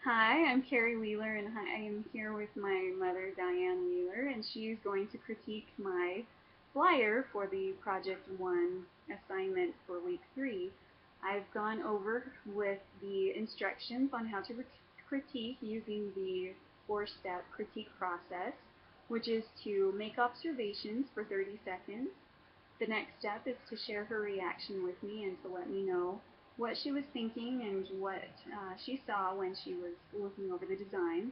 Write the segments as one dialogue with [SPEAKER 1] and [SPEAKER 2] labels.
[SPEAKER 1] Hi, I'm Carrie Wheeler, and I am here with my mother, Diane Wheeler, and she's going to critique my flyer for the Project 1 assignment for week 3. I've gone over with the instructions on how to critique using the 4-step critique process, which is to make observations for 30 seconds. The next step is to share her reaction with me and to let me know what she was thinking and what she saw when she was looking over the design.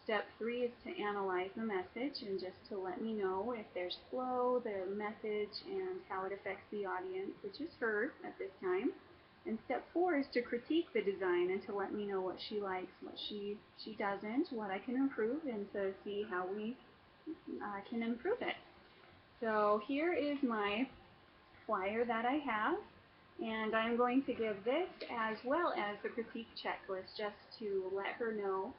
[SPEAKER 1] Step 3 is to analyze the message and just to let me know if there's flow, the message, and how it affects the audience, which is her at this time. And step 4 is to critique the design and to let me know what she likes, what she doesn't, what I can improve, and to see how we can improve it. So here is my flyer that I have, and I'm going to give this as well as the critique checklist just to let her know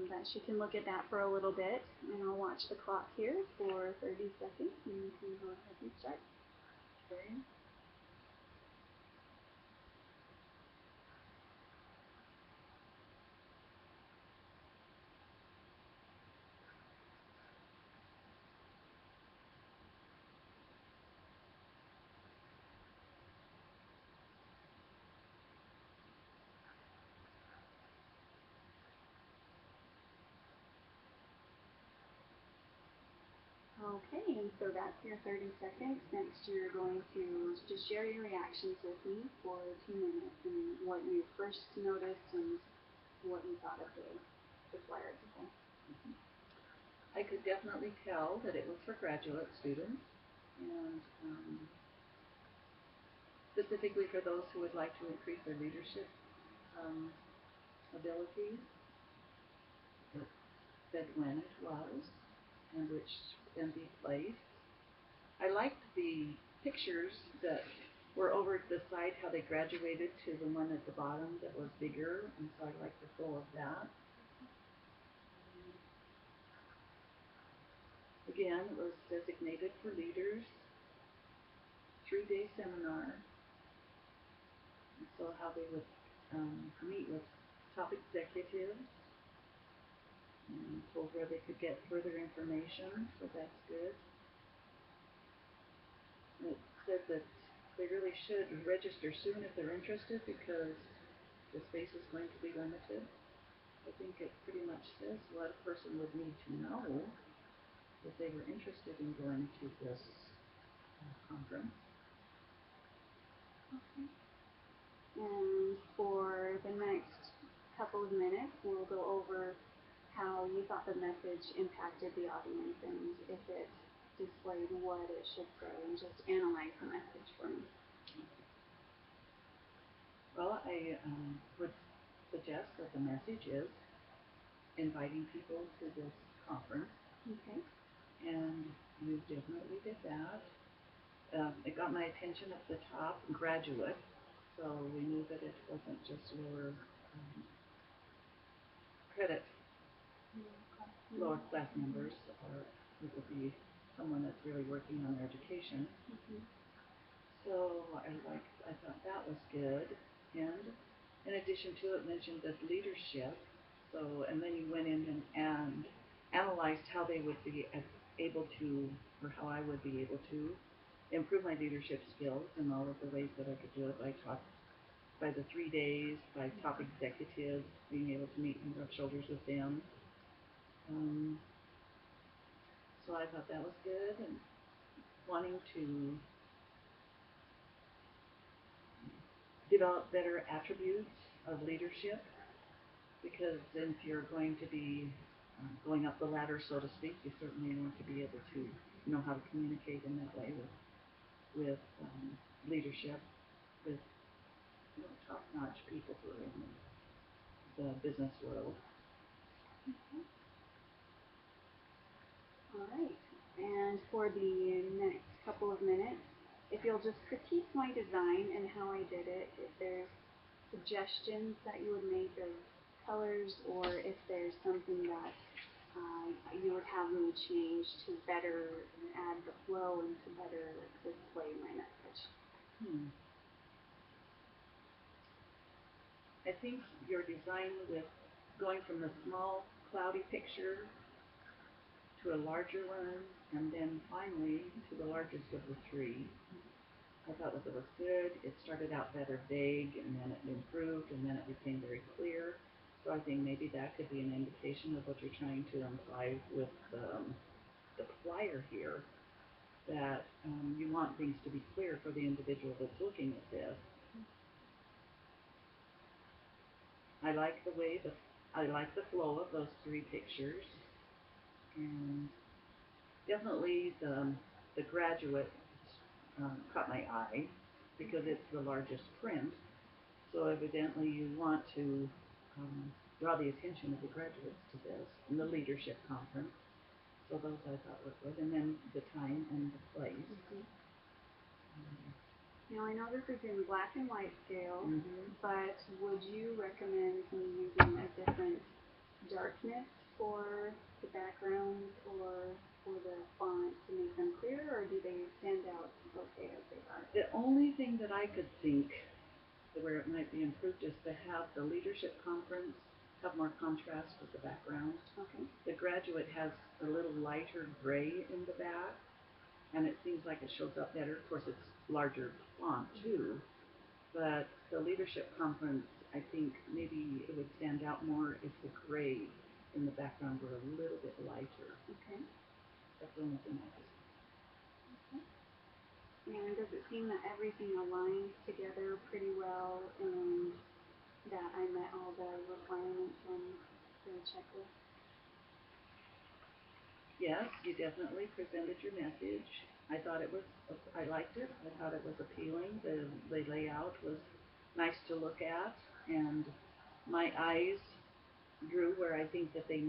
[SPEAKER 1] that she can look at that for a little bit. And I'll watch the clock here for 30 seconds, and you can go ahead and start. Okay, and so that's your 30 seconds. Next, you're going to just share your reactions with me for 2 minutes and what you first noticed and what you thought of the flyer as a whole.
[SPEAKER 2] I could definitely tell that it was for graduate students, and specifically for those who would like to increase their leadership abilities. It said when it was and which can be placed. I liked the pictures that were over at the side, how they graduated to the one at the bottom that was bigger, and so I liked the flow of that. Again, it was designated for leaders, 3-day seminar, and so how they would meet with top executives and told where they could get further information, so that's good. And it said that they really should register soon if they're interested because the space is going to be limited. I think it pretty much says what a person would need to know if they were interested in going to this conference.
[SPEAKER 1] Okay. And for the next couple of minutes, we'll go over how you thought the message impacted the audience and if it displayed what it should say, and just analyze the message for me.
[SPEAKER 2] Well, I would suggest that the message is inviting people to this conference.
[SPEAKER 1] Okay.
[SPEAKER 2] And you definitely did that. It got my attention at the top, graduate, so we knew that it wasn't just lower credit, lower class members, or it would be someone that's really working on their education. So I thought that was good. And in addition to it, mentioned that leadership. So, and then you went in and analyzed how they would be able to, or how I would be able to improve my leadership skills and all of the ways that I could do it by the 3 days, by top executives, being able to meet and rub shoulders with them. So I thought that was good, and wanting to develop better attributes of leadership, because if you're going to be going up the ladder, so to speak, you certainly want to be able to know how to communicate in that way with leadership, with top-notch people who are in the business world.
[SPEAKER 1] Okay. All right. And for the next couple of minutes, if you'll just critique my design and how I did it, if there's suggestions that you would make of colors, or if there's something that you would have me change to better add the flow and to better display my message.
[SPEAKER 2] I think your design with going from the small cloudy picture to a larger one, and then finally to the largest of the three. I thought that it was good. It started out rather vague, and then it improved, and then it became very clear. So I think maybe that could be an indication of what you're trying to imply with the flyer here, that you want things to be clear for the individual that's looking at this. I like the flow of those three pictures, and definitely the graduate caught my eye because it's the largest print. So evidently you want to draw the attention of the graduates to this in the leadership conference. So those I thought were good, and then the time and the place.
[SPEAKER 1] Mm-hmm. Now I know this is in black and white scale, but would you recommend me using a different darkness for the background or for the font to make them clear, or do they stand out okay as they are?
[SPEAKER 2] The only thing that I could think where it might be improved is to have the leadership conference have more contrast with the background.
[SPEAKER 1] Okay.
[SPEAKER 2] The graduate has a little lighter gray in the back, and it seems like it shows up better. Of course, it's larger font too, but the leadership conference, I think maybe it would stand out more if the gray in the background were a little bit lighter.
[SPEAKER 1] Okay.
[SPEAKER 2] That's the only thing I just.
[SPEAKER 1] Okay. And does it seem that everything aligns together pretty well, and that I met all the requirements on the checklist?
[SPEAKER 2] Yes, you definitely presented your message. I liked it. I thought it was appealing. The layout was nice to look at, and my eyes drew where I think that they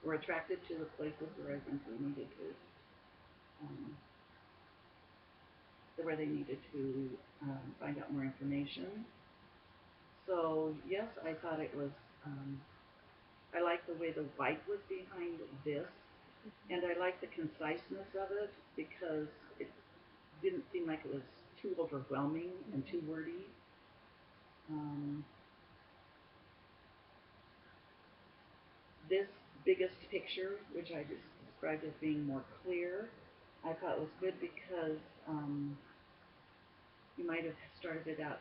[SPEAKER 2] were attracted to the places where I think we needed to, where they needed to find out more information. So yes, I thought it was. I like the way the white was behind this, and I like the conciseness of it because it didn't seem like it was too overwhelming and too wordy. This biggest picture, which I just described as being more clear, I thought was good because you might have started it out,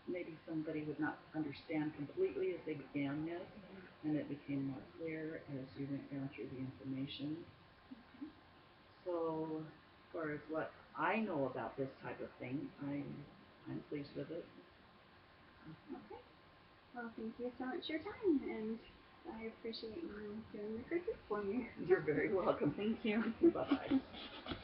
[SPEAKER 2] maybe somebody would not understand completely as they began this, and it became more clear as you went down through the information. So as far as what I know about this type of thing, I'm pleased with it.
[SPEAKER 1] Okay. Well, thank you so much for your time, and I appreciate you doing the critique for me.
[SPEAKER 2] You're very welcome.
[SPEAKER 1] Thank you.
[SPEAKER 2] Bye-bye.